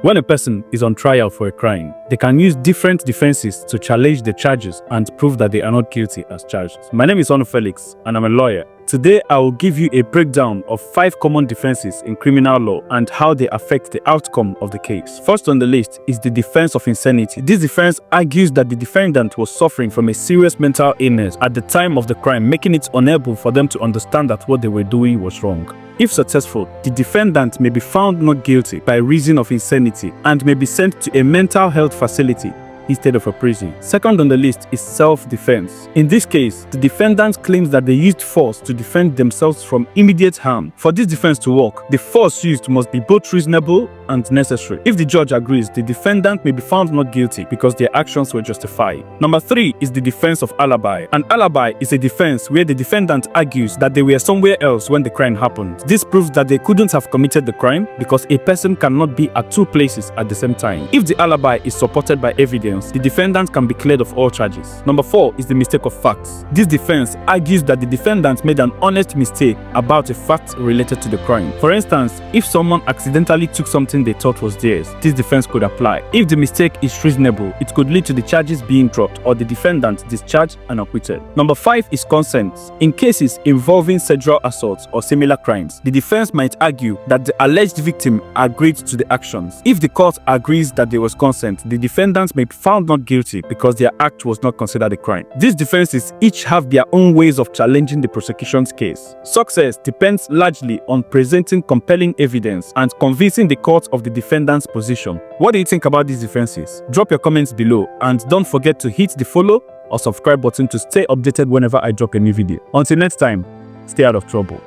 When a person is on trial for a crime, they can use different defenses to challenge the charges and prove that they are not guilty as charged. My name is Onu Felix and I'm a lawyer. Today, I will give you a breakdown of 5 common defenses in criminal law and how they affect the outcome of the case. First on the list is the defense of insanity. This defense argues that the defendant was suffering from a serious mental illness at the time of the crime, making it unable for them to understand that what they were doing was wrong. If successful, the defendant may be found not guilty by reason of insanity and may be sent to a mental health facility instead of a prison. Second on the list is self-defense. In this case, the defendant claims that they used force to defend themselves from immediate harm. For this defense to work, the force used must be both reasonable and necessary. If the judge agrees, the defendant may be found not guilty because their actions were justified. Number 3 is the defense of alibi. An alibi is a defense where the defendant argues that they were somewhere else when the crime happened. This proves that they couldn't have committed the crime because a person cannot be at 2 places at the same time. If the alibi is supported by evidence, the defendant can be cleared of all charges. Number 4 is the mistake of facts. This defense argues that the defendant made an honest mistake about a fact related to the crime. For instance, if someone accidentally took something they thought was theirs, this defense could apply. If the mistake is reasonable, it could lead to the charges being dropped or the defendant discharged and acquitted. Number 5 is consent. In cases involving sexual assault or similar crimes, the defense might argue that the alleged victim agreed to the actions. If the court agrees that there was consent, the defendant may be found not guilty because their act was not considered a crime. These defenses each have their own ways of challenging the prosecution's case. Success depends largely on presenting compelling evidence and convincing the court of the defendant's position. What do you think about these defenses? Drop your comments below and don't forget to hit the follow or subscribe button to stay updated whenever I drop a new video. Until next time, stay out of trouble.